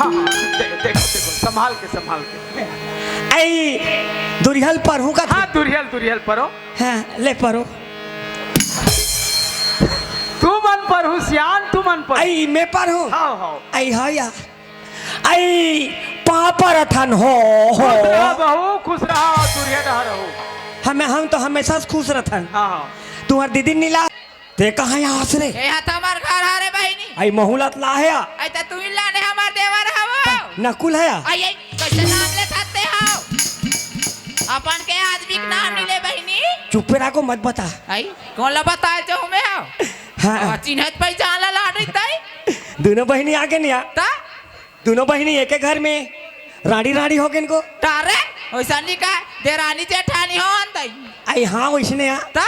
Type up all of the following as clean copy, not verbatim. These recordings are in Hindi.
हाँ देखो देखो संभाल के आई दुरिहल पर हूँ का हाँ दुरियल परो हाँ ले परो तू मन पर हूँ सियान तू मन पर आई मैं पर हूँ हाँ हाँ आई हाँ या आई पापर थन हो खुश रहा बहू खुश रहा दुरिया रहो हम तो हमेशा खुश रहथन हाँ हाँ तुम्हार दीदी नीला ते कहाँ यहाँ से रे ए हाथ हमार घर हारे बहिनी आई महूलत ला है आई त तू इल्ला ने हमार देवर हवो नकुल है आई आई कैसे नाम ले खाते हो अपन के आदमी के नाम नहीं ले बहिनी चुप रहो मत बता आई कौन ला बताए जो हमें हो हाँ चिन्हत पहचान ला लाड़ी तई दोनों बहनी आगे नहीं आ ता दोनों बहनी एक घर में रानी रानी हो गए इनको तारे वैसा नहीं का देरानी जेठानी हो अंतई आई हाँ वैसने आ ता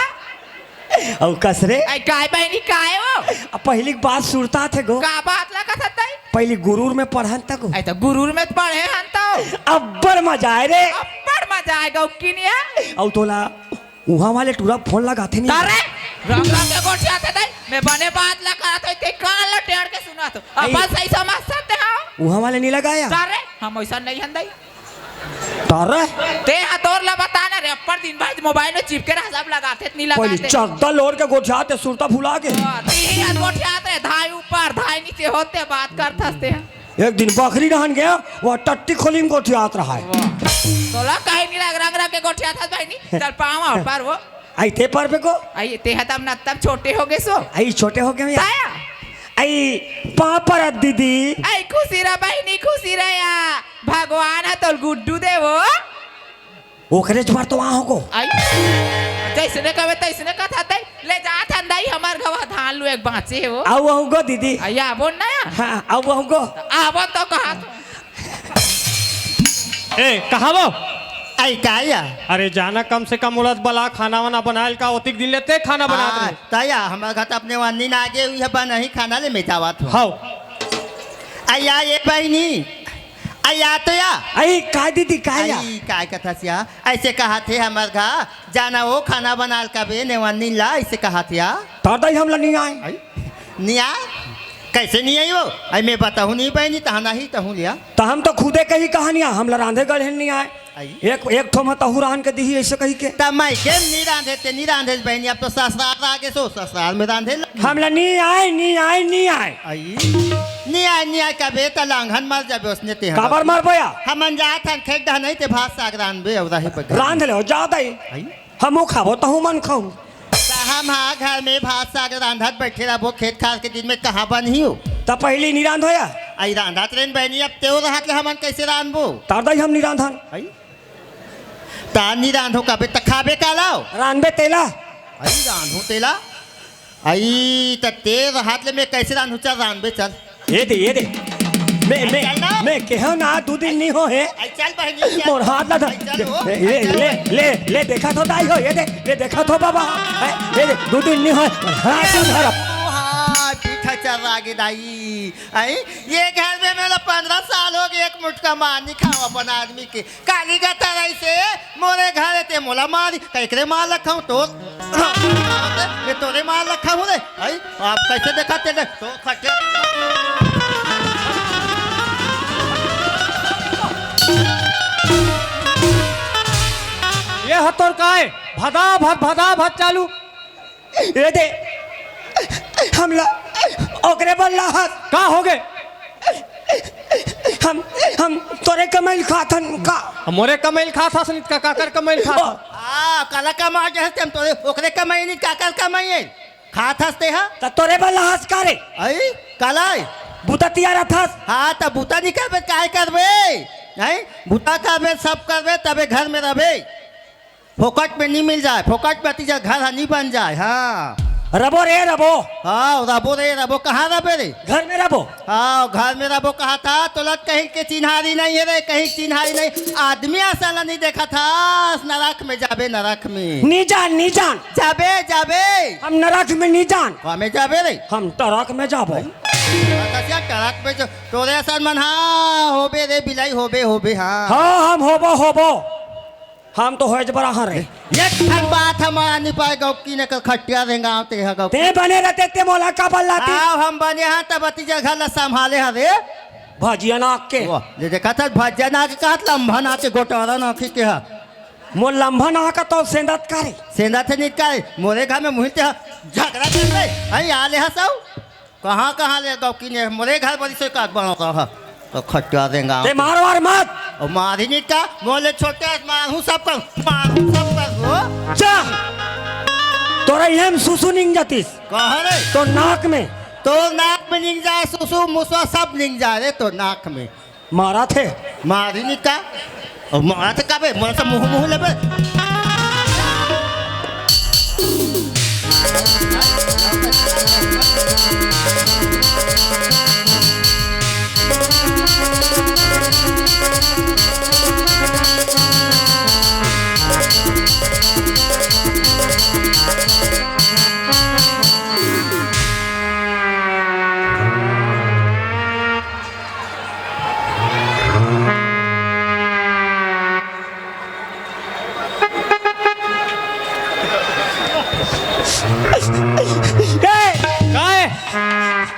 और कसरे आई काय बहिनी काय हो अब पहली बात सुरता थे गो का बात ला का तई पहली गुरूर में पढ़न तक आई तो गुरूर में पढ़े हन तो अब्बर मजा आए रे अब्बड़ मजा आएगा किनिया और तोला वहाँ वाले टूरा फोन लगाते नहीं तारे रंग रंग के गोठी आते थे मैं बने बात ला करा तो ते कान ला टेढ़ के सुना तो अब सही समझ सकते हो वहाँ वाले नहीं लगाया तारे हम ऐसा नहीं हंदई तारे ते हतोर ला बताना रे अपर दिन भर मोबाइल में चिपके रह सब लगाते नहीं पहली लगाते चद्दर लोड के गोठियाते सुरता फुला के तीही हाथ गोठी आते धाई ऊपर धाई नीचे होते बात करते हंसते हैं एक दिन बकरी रहन गया वो टट्टी खोली में गोठियात रहा है तोला कहीं नहीं लग रंग रंग के गोठी आता भाई नहीं चल पावा पर वो आई थे पर पे को आई ते हतम न तब छोटे हो गए सो आई छोटे हो गए ताया आई पापर दीदी आई खुशी रह बहनी खुशी रह या भगवान है तो गुड्डू दे वो ओकरे बार तो वहाँ हो आई जैसे ने कहे तैसे ने कथा तै ले जा थंदाई हमार गवा धान लू एक बाँचे हो आओ आओ गो दीदी आया बोल ना हाँ आओ आओ गो आवो तो कहा ए कहाँ वो आई काया अरे जाना कम से कम उलट बला खाना वाना बनाए का ओतिक दिन लेते खाना बना दे ताया हमारे घर अपने वानी ना आगे हुई है बना ही खाना ले मेजावत हो हाउ आया ये बहनी आया तो या आई का दीदी का या आई काय कथा सिया ऐसे कहा थे हमारे घर जाना वो खाना बना का बे नेवानी ला ऐसे कहा थे या तादा ही हम लोग नहीं आए आई निया कैसे नहीं आई वो आई मैं बताऊँ नहीं बहनी तहना ही तहूँ लिया तो हम तो खुदे कही कहानियां हम लोग रांधे गढ़ नहीं आए आई एक ठो में तहु रान के दी ऐसे कही के तब मैं के नहीं रांधे बहनी अब तो ससुराल आगे सो ससुराल में रांधे हम लोग नहीं आए नहीं आए नहीं आए आई नहीं आए का बे त लांघन मर जाबे उसने ते काबर मार बोया हम जात हन खेत दा नहीं ते भात साग रान बे और रही पर रांध ले ज्यादा ही आई हम खाबो तहु मन खाऊ हम हाँ घर में भात साग रांधत बैठे रहो खेत खास के दिन में कहाँ बन ही हो तब पहली नहीं रांध होया आई रांधा ट्रेन बहनी अब तेव रहा के हमन कैसे रांधबो तादा ही हम नहीं रांधन आई तानी रांधो का बे तखाबे का लाओ रांधबे तेला आई रांधो तेला आई त तेव हाथ ले मैं कैसे रांधू चल रांधबे चल ये दे मैं केहो ना दो दिन नहीं हो है आई चल बहनी मोर हाथ ला ले देखा तो दाई हो ये देखा तो बाबा ये दे दो दिन नहीं हो हाथ धर पीठा चल रहा गे दाई आई ये घर में मेरा 15 साल हो गए एक मुठका मार नहीं खाओ अपन आदमी के काली का तरह से मोरे घर ते मोला मारी कैकरे मार रखा हूँ तो ये तोरे मार रखा हूँ रे आई आप कैसे देखा तेरे तो खटे ये हतोर का है भदा भद चालू ये दे हम लोग ओकरे बल्ला हाथ का हो गए हम तोरे कमाई खाथन का मोरे कमैल खा था सनित का काकर कमैल खा था काला कमा जे हम तोरे ओकरे कमाई नहीं काकर कमाई है खात हस्ते हा त तोरे बल्ला हाथ करे आई कालाई बुता तियारा था हाँ तो बूता नहीं करबे काय करबे नहीं बूता करबे सब करबे तबे घर में रहबे फोकट में नहीं मिल जाए फोकट में तीजा घर नहीं बन जाए हाँ रबो रे रबो हाँ रबो रे रबो कहाँ रबे रे घर में रबो हाँ घर में रबो कहा था तो लग कहीं के चिन्हारी नहीं है रे कहीं चिन्हारी नहीं आदमी आसाना नहीं देखा था नरक में जाबे नरक में नी जान जाबे जाबे हम नरक में नी जान कहाँ में जाबे रे हम टरक में जाबो टरक में जो तोरे आसान मन हाँ होबे रे बिलाई होबे हाँ हाँ हम होबो हम तो होज बड़ा हाँ रे ये बात हमारा नहीं पाए गौ की नकल खटिया देंगे आते हैं गौ ते बने रहते ते मोला का बल्ला ती आओ हम बने हाँ तब तीजा घर ला संभाले हाँ रे भजिया नाक के वाह जे देखा था भज्जा ना के कहत लंबा ना के गोटारा ना के हा मोर लंबा नाक तो सेंदत करे सेंधा से निकाल मोरे घर में मुहिते झगड़ा कर रहे आई आले हसाऊ कहाँ ले गौ की ने मोरे घर बड़ी से काट बनो कहा तो खट्टा देंगा ते मारवार मत और मारी नहीं का मोले छोटे मारू सब कर वो जा तोरा यम सुसु निंग जातीस कहाँ रे तो नाक में तो नाक में निंग जाए सुसु मुसवा सब निंग जाए रे तो नाक में मारा थे मारी नहीं का और मारा थे का बे मोला से मुँह ले बे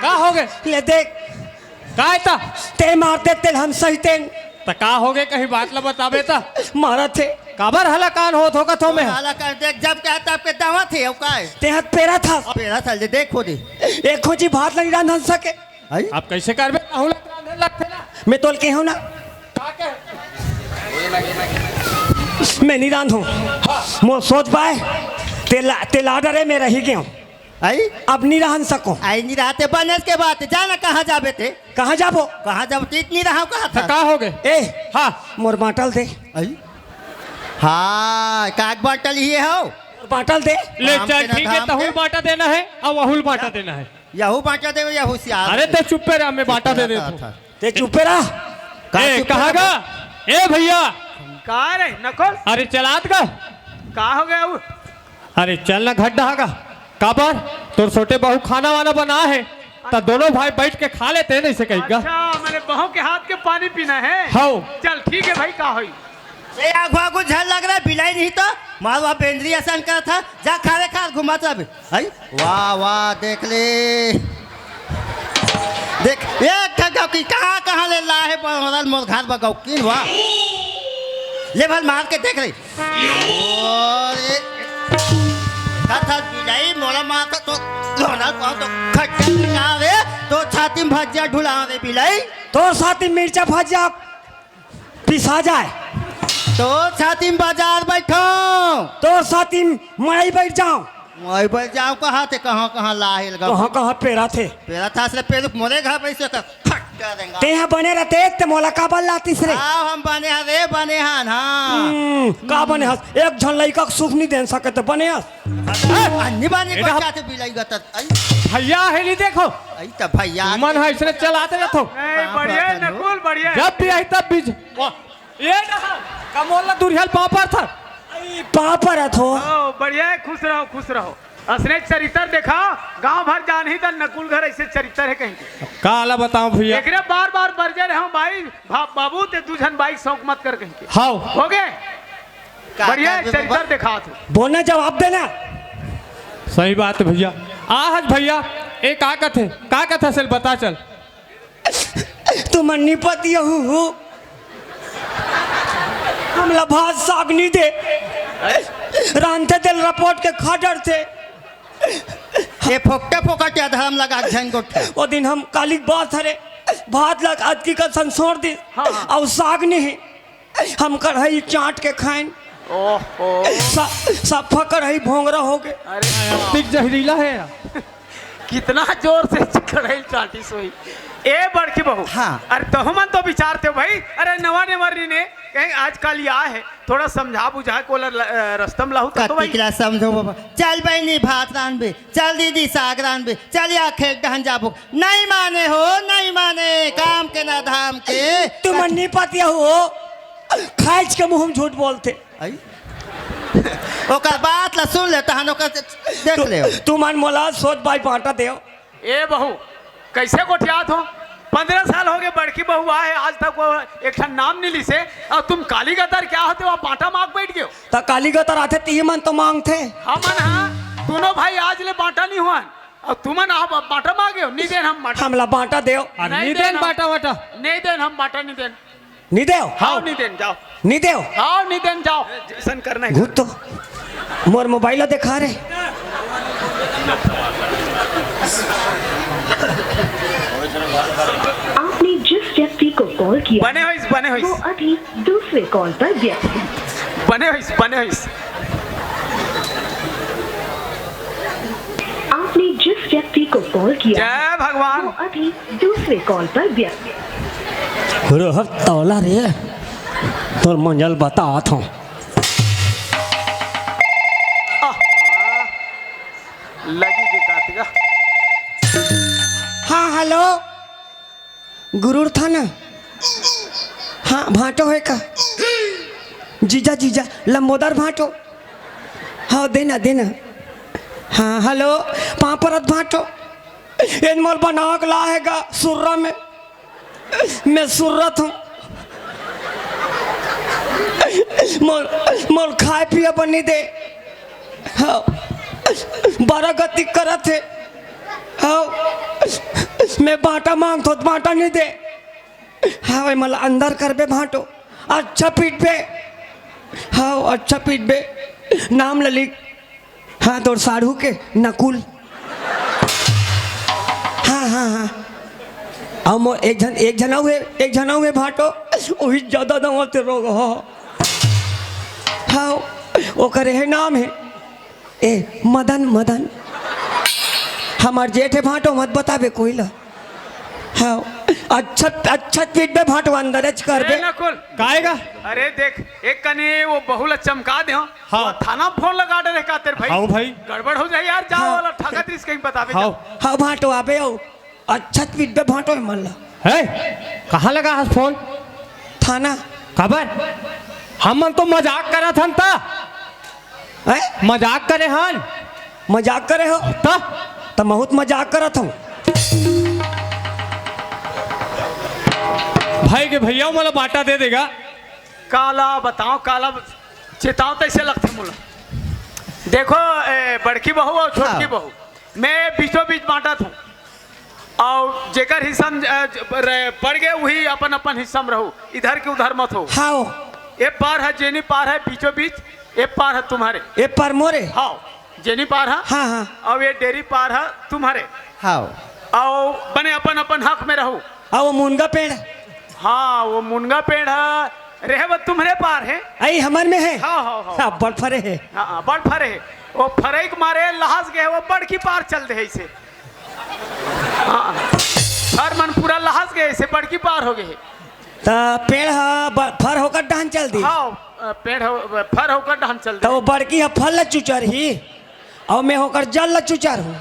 का हो गए ले देख काय ता ते मारते तेल हम सही तेन त का हो गए कहीं बात ला बताबे ता मारा थे काबर हला कान होत होगा तो में हाला कर देख जब कहता आपके दावा थे अब का है ते हाथ पेरा था पेरा साल दे देखो दे एक खोजी भात नहीं रांध सके आई आप कैसे करबे राहुल रांधे लगते ना मैं तोल के हूं ना का के मैं नहीं रांधू मो सोच पाए तेल ऑर्डर है मैं रही गया हूं आई अब नहीं रहन सको आई नहीं रहते बने के बाद जाना कहाँ जाबे थे कहाँ जाबो कहाँ जब इतनी रहा कहा त था का हो गए ए हाँ मोर बाटल दे आई हाँ काग बाटल ही हो मोर बाटल दे ले काम चल के ना ठीक है धाम तहुल के। बाटा देना है और वहुल बाटा देना है यहू बाटा दे या होशियार अरे ते चुप पे रह मैं बाटा दे देता ते चुपे रह ए कहाँ गा ए भैया कहा रे नकुल अरे चलात गा कहा हो गया वो अरे चल ना घड्डा गा काबर तोर छोटे बहू खाना वाना बना है तो दोनों भाई बैठ के खा लेते हैं नहीं से कहेगा अच्छा मैंने बहू के हाथ के पानी पीना है हाँ चल ठीक है भाई का हुई ए आगवा को झल लग रहा है बिलाई नहीं तो मार वहाँ बेंद्री आसान करा था जा खारे खा घुमाता भी आई वाह वाह देख ले देख एक ठगाव की कहाँ ले ला है पर मोर घर बगाओ की वाह ले भल मार के देख रही और बिलाई मोला मारता तो लोना तो खट्टा बिना रे तो छाती में भजिया ढुला रे बिलाई तो साथी मिर्चा भजिया पिसा जाए तो छाती में बाजार बैठो तो साथी मई बैठ जाऊं वही पर जाओ कहाँ थे कहाँ लाहिल गा कहाँ कहाँ पेरा थे पेरा था से पेड़ मोरे घर पर से खट्टा देंगे ते यहाँ बने रहते ते मोला का बल लातीस रे आओ हम बने हैं रे बने हैं हाँ का बने हस एक झन लइका के सुख नहीं दे सके तो बने हस अन्नी बने को एडा- क्या थे बिलाई गता आई भैया है नहीं देखो आई तब भैया मन है इसने चलाते रहते ए, बढ़िया है नकुल बढ़िया है। जब भी आई तब बीज ये कमोला दुरियल पापर था पापर है थो ओ, बढ़िया है खुश रहो असने चरित्र देखा गांव भर जान ही तो नकुल घर ऐसे चरित्र है कहीं के। काला बताऊं भैया एकरे बार बार बरजे रहे भाई बाबू ते दूजन बाइक शौक मत कर कहीं के हाँ हो गए बढ़िया है चरित्र दिखा तू बोलना जवाब देना सही बात है भैया आज भैया ए का कथे से बता चल तुम निपत हूँ हमला भात साग नहीं दे रांधते तेल रपोट के खाडर थे ये फोकटे फोकटे धर्म लगा झन गोठे वो दिन हम काली बात हरे भात लग आज की का संसोर दी हाँ। और साग नहीं हम कढ़ाई चाट के खाएं ओहो सफा कढ़ाई भोंगरा हो गए अरे तिक जहरीला है यार। कितना जोर से कढ़ाई चाटी सोई ए बड़की बहू हाँ। अरे तो मन तो विचारते हो भाई अरे नवा नेवरी ने कहीं आजकल या है थोड़ा समझा बुझा को रस्तम लाहू तो भाई कतिकला समझो बाबा चल बहनी भात रांधबे चल दीदी साग रांधबे चल या खेत दहन जाबो नहीं माने हो नहीं माने काम के ना धाम के तुम निपत हो खाइच के मुंह में झूठ बोलते आई ओकर बात ला सुन ले तहन ओकर देख ले तू मन मोला सोच भाई बांटा दे ए बहू कैसे गोठियात हो 15 साल हो गए बड़की बहू आए आज तक वो एक नाम नहीं ली से और तुम काली गतर क्या होते हो बांटा मांग बैठ गए तो काली गतर आते ती मन तो मांगते हाँ मन हाँ दोनों भाई आज ले बांटा नहीं हुआ और तुमन आप बाटा मांगे हो नहीं देन हम बाटा हमला बांटा देव अरे नहीं नहीं देन देना। बाटा वाटा नहीं देन हम बाटा नहीं देन नहीं देव हाँ नहीं देन जाओ नहीं देव हाँ नहीं देन जाओ जैसन करना है घुट तो मोर मोबाइल दिखा रे आपने जिस व्यक्ति को कॉल किया बने हो वो अभी दूसरे कॉल पर व्यस्त है। बने हो आपने जिस व्यक्ति को कॉल किया जय वो भगवान अभी दूसरे कॉल पर व्यस्त है। रोहब तौला रे तोर मंजल बतात हूँ लगी के कातिका हाँ हेलो गुरुर था ना हाँ भाटो है का जीजा जीजा लंबोदर भाटो हाँ देना देना हाँ हेलो पापरत भाटो इन मोल बनाक लाएगा सुर्रा में मैं सुर्रत हूँ मोल खाए पिया बनी दे हाँ बारह गति करत है हाँ मैं बाटा मांग तो बाटा नहीं दे हाँ भाई मला अंदर कर बे भाटो अच्छा पीठ बे हाँ अच्छा पीठ बे नाम ललिक हाँ तोर साढ़ू के नकुल हाँ हाँ हाँ अब मोर एक जना हुए भाटो वही ज्यादा दवाते रोग हो हाँ वो करे है नाम है ए मदन हमार जेठ है भाटो मत बतावे कोई ला हाँ अच्छा पीठ पे भाटो अंदर कर बे नकुल काएगा अरे देख एक कने वो बहुला चमका दे हाँ। वो थाना फोन लगा दे रे का तेरे भाई हाँ भाई गड़बड़ हो जाए यार जाओ हाँ। वाला ठगत रिस कहीं बतावे हाँ जाओ। हाँ भाटो आबे आओ अच्छा पीठ पे भाटो है मन ला है कहाँ लगा है फोन थाना खबर हम तो मजाक करा था ता है मजाक करे हन मजाक करे हो ता तो बहुत मजाक करत हूँ भाई के भैया मला बाटा दे देगा काला बताओ काला चेताओ तैसे लगते मुला देखो बड़की बहू और छोटकी हाँ। बहू मैं बीचों बीच बांटा था और जेकर हिस्सा पड़ गए वही अपन अपन हिस्सा में रहो इधर के उधर मत हो हाँ ये पार है जेनी पार है बीचों बीच ये पार है तुम्हारे ये पर मोरे हाँ जेनी पार है हाँ हाँ और ये डेरी पार है तुम्हारे हाँ और बने अपन अपन हक में रहो हाँ वो मुनगा पेड़ हाँ वो मुनगा पेड़ है रहे वो तुम्हारे पार है आई हमार में है हाँ हाँ हाँ हाँ बड़ फरे है हाँ बड़ फरे है वो फरे के मारे लहास गए वो बड़ की पार चल दे इसे हाँ फर मन पूरा लहास गए इसे बड़ की पार हो गए तो पेड़ फर होकर डहन चल दी हाँ पेड़ हो फर होकर ढान चल तो दे वो बड़की है फल चुचर ही और मैं होकर जल चुचर हूँ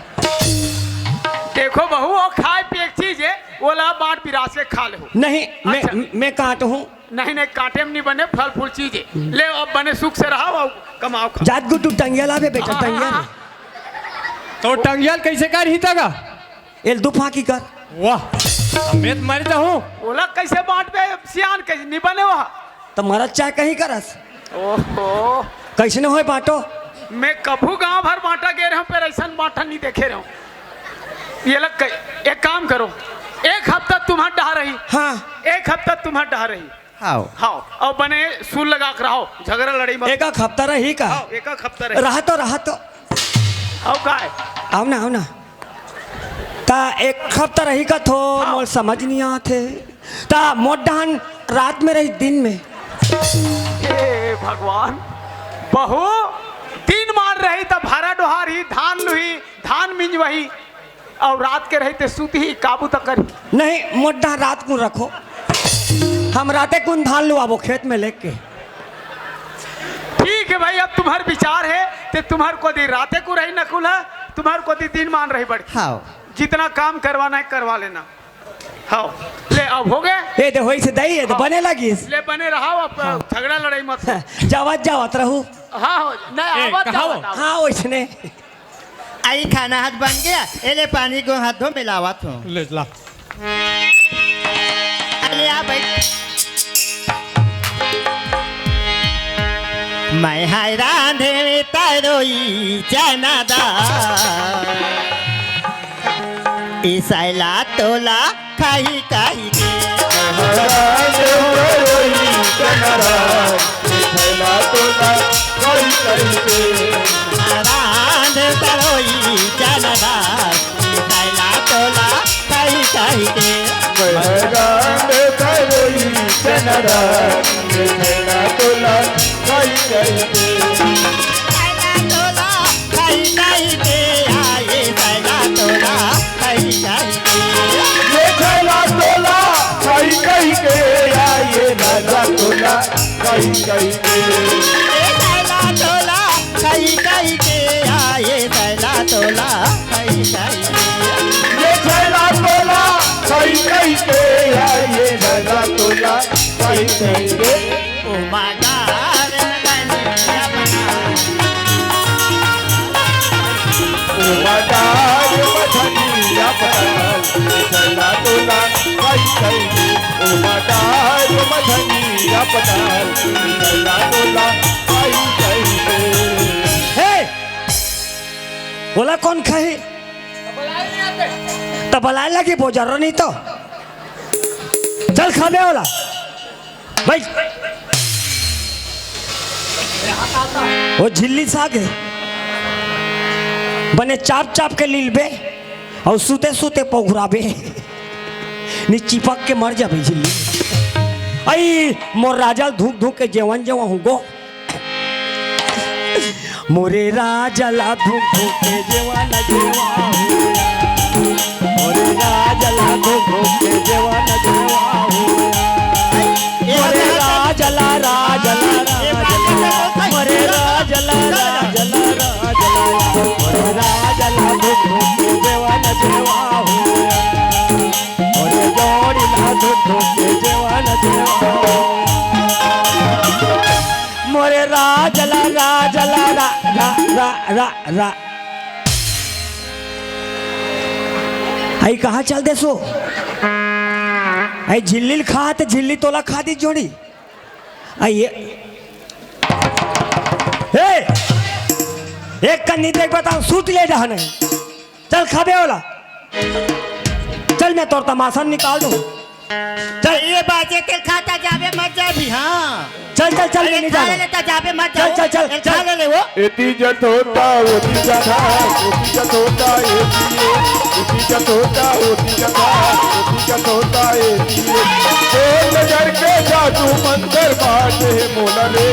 देखो बहू वो खाए पिए चीज है वो ला बांट पिरास के खा ले हो नहीं अच्छा। मैं काट हूँ नहीं कांटे में नहीं बने फल फूल चीज है ले अब बने सुख से रहो और कमाओ खा जात गुड्डू टंगिया लावे बेटा हाँ, टंगिया हाँ, तो टंगियल कैसे कर ही तगा एल दू फाकी कर वाह मैं मर जाऊँ बोला कैसे बांट पे सियान कैसे नहीं बने वहाँ तो मरद चाय कहीं करस ओहो कैसे न हो बाटो मैं कभू गांव भर बांटा गए रहा पर ऐसा बांटा नहीं देखे रहा हूँ ये लग एक काम करो एक हफ्ता तुम्हारा डहा रही हाँ एक हफ्ता तुम्हारा डहा रही हाँ हाँ और बने सूल लगा कर रहो झगड़ा लड़ी मत एक हफ्ता रही का हाँ एक हफ्ता रही रहा तो और का है आओ ना ता एक हफ्ता रही का थो मोल समझ नहीं आते ता मोट डहन रात में रही दिन में हे भगवान बहू दिन मार रही तब भारा डोहार ही धान लुही धान मिंज वही और रात के रही ते सूती ही काबू तक करी नहीं मोट डहन रात को रखो हम राते कुन धान लो आबो खेत में लेके ठीक है भाई अब तुम्हार विचार है ते तुम्हार को दी राते को रही नकुल है तुम्हार को दी दिन मान रही बड़ी हाँ जितना काम करवाना है करवा लेना हाँ ले अब हो गए ये दे होई से दई है तो बने लगी ले बने रहा अब झगड़ा लड़ाई मत हो। जावत रहू हाँ हो नहीं ए, आवत कहाँ हो? जावत, आवत। हाँ वैसने आई खाना हाथ बन गया एले पानी को हाथ धो मिलावत हूँ ले ला अरे आ बैठ मैं हैरान है तारोई चना दाल ई सैला तोला खाई खाई के रांध तरोई जनदार ई सैला तोला खाई खाई के सैला तोला खाई खाई के आए सैला तोला खाई खाई के सैला तोला खाई खाई के आए सैला तोला खाई खाई के उमादार गनिया बना हे बोला कौन खाए तो बुलाए लगी बोझर नहीं तो चल खाने वाला भाई वो झिल्ली साग है बने चाप चाप के लीलबे और सूते सूते पोघराबे नी चिपक के मर जाबे झिल्ली आई मोर राजा धूक धूक के जेवन जेवन हुगो मोरे राजला धूक धूक के जेवन जेवा मोरे राजला धूक धूक के जेवन जेवा मोरे राजला राजला मोरे राजला राजला मोरे राजला धूक धूक के जेवन जेवा मोरे जोड़ी ला धूक धूक के जेवन जेवा मोरे राजला राजला रा रा रा रा रा आई कहाँ चल दे सो आई झिल्ली खा तो झिल्ली तोला खा दी जोड़ी आइए एक कन्नी देख बताओ सूत ले जा नहीं चल खाबे वाला चल मैं तोर तमाशा निकाल दूं चल ये बाजे के खाता जावे मत जा भी हाँ चल चल चल नहीं खा जा लेता जावे मत चल, चल, चल, खा चल। ले ले वो एती जत होता ओती जथा ओती जत होता एती जत होता ओती जथा ओती जत होता एती तो नजर के जादू मंदिर बाटे मोला रे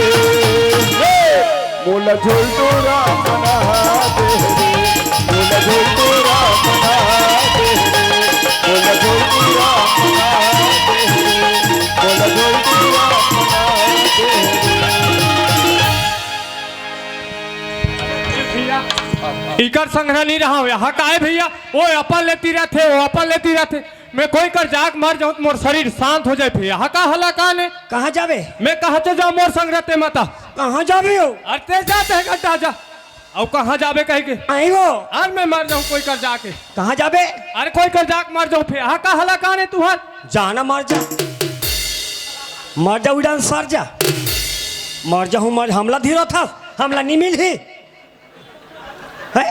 मोला झोल तो राम बना दे मोला झोल तो राम बना दे मोला झोल तो राम बना दे मोला झोल तो राम बना दे इकर संग्रह नहीं रहा यहाँ का है भैया वो अपन लेती रहते वो अपन लेती रहते मैं कोई कर जाग मर जाऊँ तो मोर शरीर शांत हो जाए भैया यहाँ का हला कान है कहाँ जाबे मैं कहा तो जाऊँ मोर संग्रह ते माता कहाँ जाबे हो अरे जाते है गड्ढा जा अब कहाँ जाबे कह के आई हो आज मैं मर जाऊँ कोई कर जाके कहाँ जाबे अरे कोई कर जाक मर जाऊँ फिर यहाँ का हला कान है तुहार जाना मर जा उड़ान सर जा मर जाऊँ मर हमला धीरो था हमला नहीं मिल ही है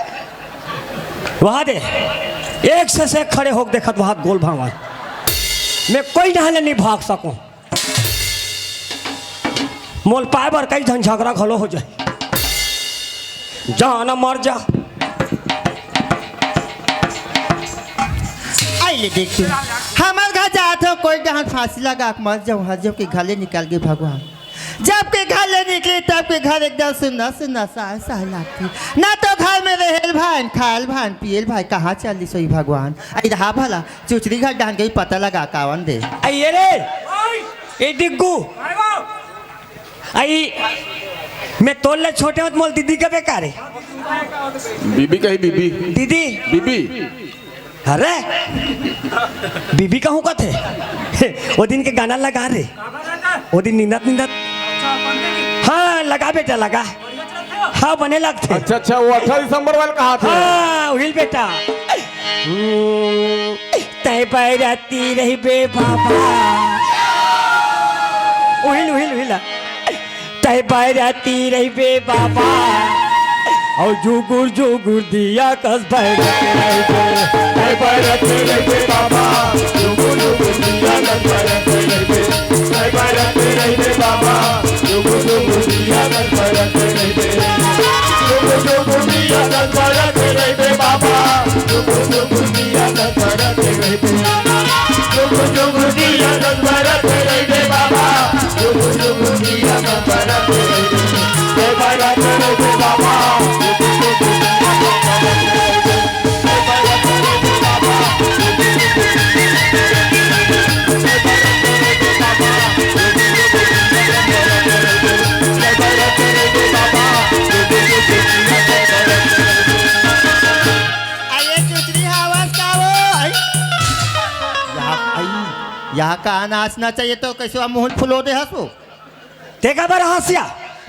वहाँ दे एक से खड़े होकर देखत वहाँ गोल भावा मैं कोई नहले नहीं भाग सकूं मोल पाए बर कई झन झगड़ा घलो हो जाए जाना मर जा आइले देख तू हमार घर जात हो कोई जहाँ फांसी लगा के मर जाऊँ हजब के घाले निकाल के भगवान जब के घाले निकले तब के घर एकदम सुन्ना सुन्ना सह लगती ना तो घर में रहेल भान खायल भान पियल भाई कहाँ चली सोई भगवान आई रहा भला चुचरी घर डांग गई पता लगा कावन दे आई रे ए डिग्गू आई मैं तोल ले छोटे मत मोल दीदी का बेकार है बीबी कही बीबी दीदी बीबी अरे बीबी कहूँ का थे वो दिन के गाना लगा रे वो दिन निंदत निंदत हाँ लगा बेटा लगा हाँ बने लगते अच्छा अच्छा वो 18 दिसंबर वाले कहा थे हाँ उहिल बेटा तय पैरती रही बे बाबा उहिल उहिल उहिल तय पैरती रही बे बाबा और जुगुर जुगुर दिया कस बैठ मैं बरत रहे बाबा जुगु जुगु दिया गन बरत रहे मैं बरत रहे बाबा जुगु जुगु दिया गन बरत रहे जुगु जुगु दिया गन बरत रहे बाबा जुगु जुगु दिया गन बरत रहे जुगु जुगु दिया गन बरत रहे बाबा जुगु जुगु दिया गन बरत रहे मैं बरत रहे बाबा जुगु जुगु दिया गन बरत रहे मैं बरत रहे बाबा जुगु जुगु मैं बरत रहे बाबा जुगु जुगु दिया गन बरत रहे मैं बरत रहे बाबा जुगु जुगु दिया गन बरत रहे आइए चुचरी आवाज का वो यहाँ का नाचना चाहिए तो कैसे मुँह फुलो दे हंसो देखा बार हंसिया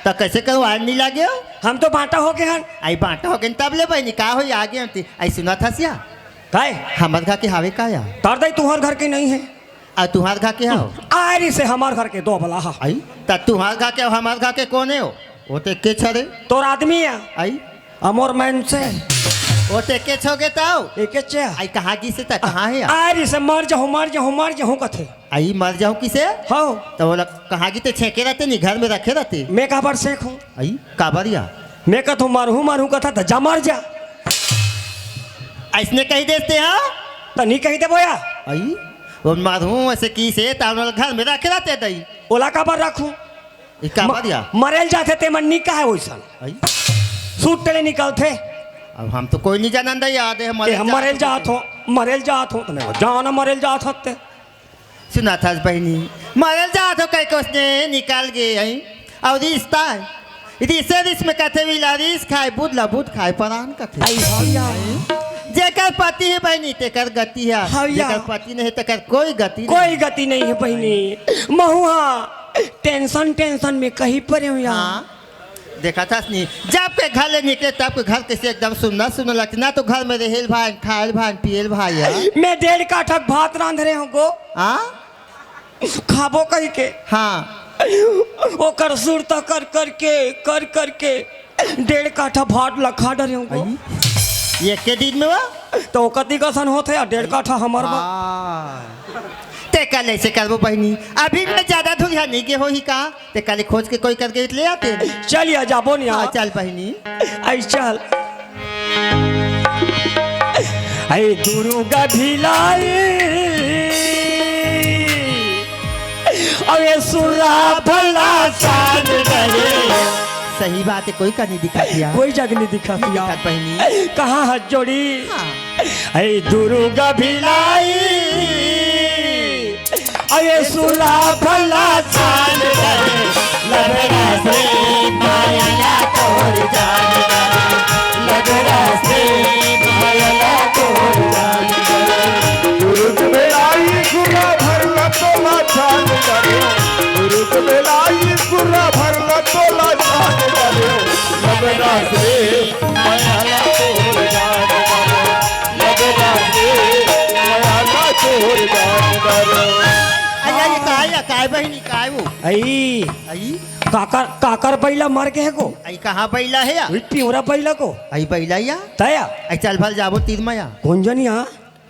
तो कैसे कहो आड़ नहीं लागे हो हम तो बांटा हो गए हन आई बांटा हो गए तब ले भाई निकाह हो आगे होती आई सुना था सिया काय हमार घा के हावे का या तर दई तुम्हार घर के नहीं है और तुम्हार घा के हो आरी से हमार घर के दो बला हा आई ता तुम्हार घा के हमार घा के कोने हो वो ते के छरे तोर आदमी है आई अमोर मैन से वो ते के छोगे ताओ एक चे आई कहाँ की से ता कहाँ है आरी से मर जाऊं कथे आई मर जाऊँ किसे हो तो वो कहाँ की ते छेके रहते नहीं घर में रखे रहते मैं काबर सेख हूँ आई काबरिया मैं कथू मारू कथा तो जा मर जा ऐसने कही देते हैं तो नहीं कही दे बोया आई वो मारूं ऐसे की से ताव घर में रखे रहते दई ओला काबर रखूं ई काबरिया मरेल जाते ते मन निका है वैसा आई सूट टेले निकलते अब हम तो कोई नहीं जानन दई याद है मरेल जात हो तो मैं जाना मरेल जात होते सुना था बहनी मरल जा तो कई उसने निकाल गए आई और रिश्ता है रिस में कहते विला रिस खाए बुधला बुध खाए परान कहते आई भैया जेकर पति है बहनी तेकर गति है हौया। जेकर पति नहीं तेकर कोई गति कोई गति नहीं है बहनी महुआ टेंशन में कहीं पर हूँ यहाँ हाँ देखा था नहीं जब के घर ले निकले तब के घर कैसे एकदम सुनना लगती ना तो घर में रहेल भाई खाएल भाई पियल भाई है मैं 1.5 काठक भात रांध रहे हूँ गो हाँ खाबो कही के हाँ ओकर सुरता कर करके 1.5 काठा भात लखा डरे हूँ गो ये के दिन में हुआ तो कति कसन होते 1.5 काठा हमार बा ते कल ऐसे करबो बहनी अभी मैं ज्यादा धुलिया नहीं के हो ही का ते कल खोज के कोई करके ले आते चलिए जाबो नहीं हाँ चल बहनी आई चल आई दुर्गा भिलाई अरे सुरा भला चांद गए सही बात है कोई का नहीं दिखा दिया कोई जग नहीं दिखा दिया बहनी कहाँ हाथ जोड़ी हाँ। आई दुर्गा भिलाई अरे सुरा भला चांद गए लगरा से माया तोर जान लगरा से माया तोर जान गुरुत बेलाई गुरा भरला तोला छान करे गुरुत बेलाई गुरा भरला तोला छान करे लगना से माया तोर जान लगना से माया तोर जान अया ये काय बहनी काय वो आई आई काकर बैला मर के है को आई कहाँ बैला है या पिवरा बैला को आई बैला या तया आई चल भल जाबो तीर मया गुंजनिया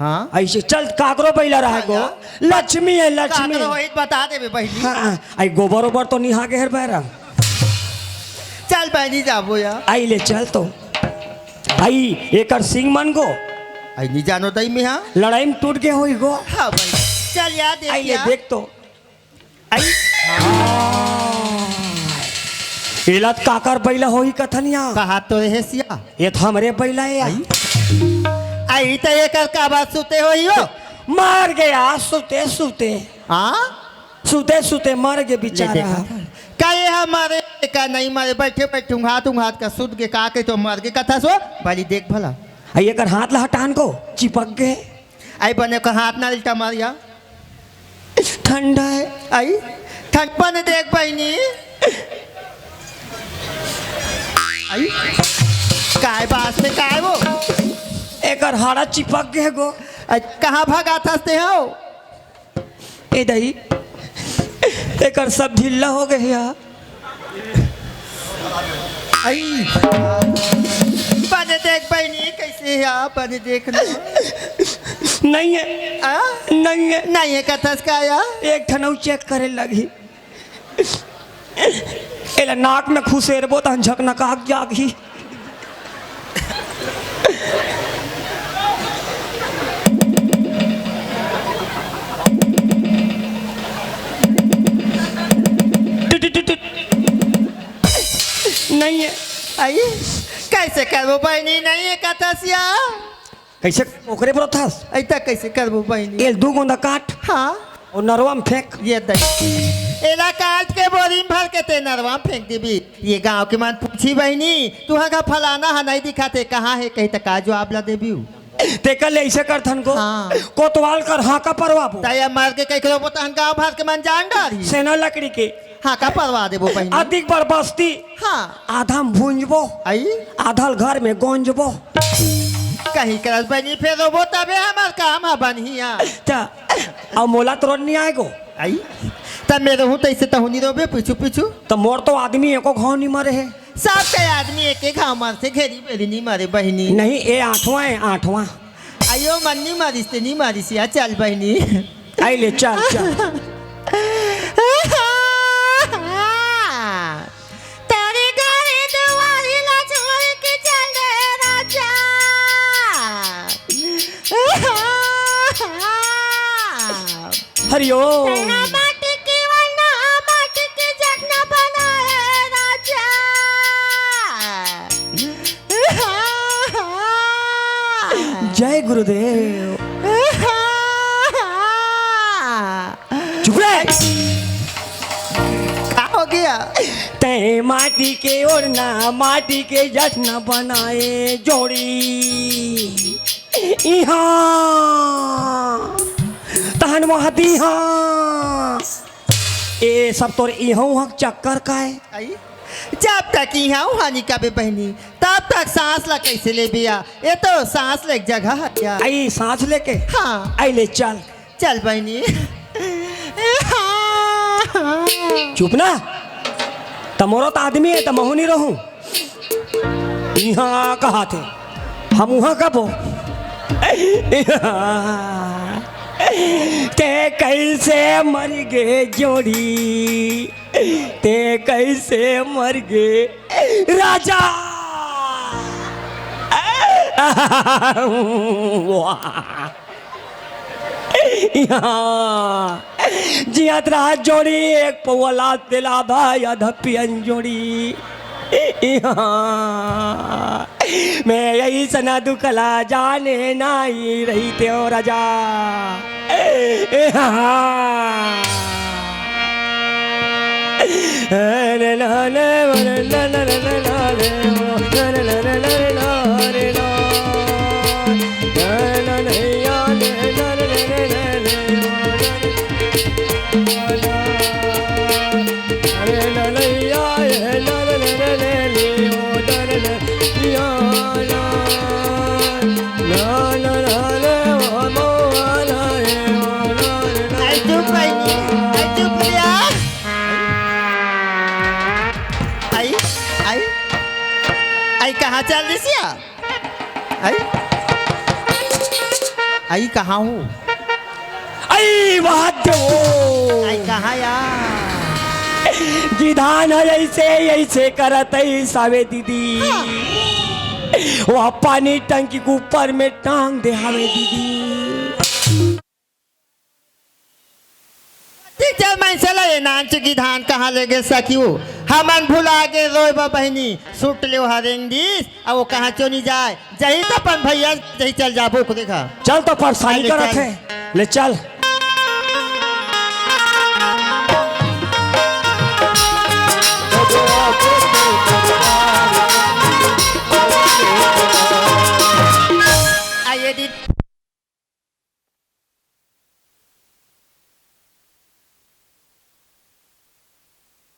हाँ ऐसे चल काकरो बैला रहा गो लक्ष्मी है लक्ष्मी काकरो वही बता दे बहनी हाँ आई गोबर ओबर तो निहा के हर बैरा चल बहनी जाबो या आई ले चल तो आई एकर सिंह मन गो आई नहीं जानो दई में हाँ लड़ाई में टूट के होई गो हाँ भाई चल यार देख आई ले या। देख तो आई इलत काकर बैला होई कथनिया कहा तो रहे सिया ये तो हमरे बैला है आई आई तो ये कर का बात सुते हो ही हो मार गया सुते सुते हाँ सुते मर गए ले बेचारा देखा था का ये हमारे का नहीं मारे बैठे बैठे हाथ का सुध के का के तो मर के कथा सो भली देख भला आई एकर हाथ ला हटान को चिपक गए आई बने का हाथ ना लिटा मारिया ठंडा है आई ठंडपा ने देख बहनी आई काय बास में काय वो एकर हाड़ा चिपक गए गो आई, कहाँ भागा था से हो ए दई एकर सब ढीला हो गए या आई बने देख बहनी कैसे है आप बने देखना नहीं है आ? नहीं है नहीं है कथस का या एक ठनऊ चेक करे लगी एला नाक में खुसेरबो त झकनकाक जागी नहीं है आई कैसे करबो बहनी नहीं है कथसिया कैसे ओकरे पर था ऐसा कैसे करबो बहनी एल 2 गोंदा काट हाँ और नरवा में फेंक ये दई एला काट के बोरी में भर के ते नरवा फेंक देबी ये गांव के मन पूछी बहनी तुहा का फलाना है नहीं दिखाते कहाँ है कहीं तक का जवाब ला देबी ते कल ऐसे कर थन को हाँ। कोतवाल कर हाका परवाबो तया मार के कहीं करो तहन गांव भर के मन जान डारी सेना लकड़ी के हाँ का परवा देबो बहनी अधिक बार बस्ती हाँ आधा में भूंजबो आई आधा घर में गोंजबो कहीं करस बहनी फिर रोबो तबे हमार काम है बनिया ता अब मोला तो नहीं आएगो आई तब मेरे हूँ तैसे तो नहीं रोबे पीछू पीछू तो मोर तो आदमी एको घाव नहीं मरे है सब के आदमी एक एक घाव मार से घेरी बेरी नहीं मारे बहनी नहीं ए 8वां है 8वां आयो मन नहीं मारिस ते नहीं मारिस या चल बहनी आई ले चल चल तेरे घर दुआरी ला छोड़ के चल रे राजा हरिओम माटी की वरना माटी की जगना बना है राजा जय गुरुदेव चुप रह क्या हो गया ते माटी के ओढ़ना माटी के जश्न बनाए जोड़ी इहाँ तहन महती हाँ ए सब तोर इहाँ वहाँ चक्कर का है आई जब तक यहाँ हानि का बे बहनी तब तक सांस ला कैसे ले बिया ये तो सांस ले एक जगह है क्या आई सांस लेके हाँ आई ले चल चल बहनी चुप ना तमोरो तो आदमी है तो महू नहीं रहूं यहाँ कहा थे हम वहाँ कब हो ते कैसे मर गए जोड़ी ते कैसे मर गए राजा जियात रहा जोड़ी एक पवला दिला भाई अधपियन जोड़ी मैं यही सना दुखला जाने नहीं रही त्यों राजा कहाँ चल रही आई आई कहाँ हूँ आई बात दो आई कहाँ यार जिधान ऐसे ऐसे करत सावे दीदी वो पानी टंकी के ऊपर में टांग दे हमें दीदी चल मैं चला ये नाच की धान कहाँ ले गए सकियो हमन भुला के रोए बहनी सूट ले हरेंदिस अब वो कहाँ चो नहीं जाए जही तो अपन भैया जही चल जाबो को देखा चल तो परेशानी करत है ले चल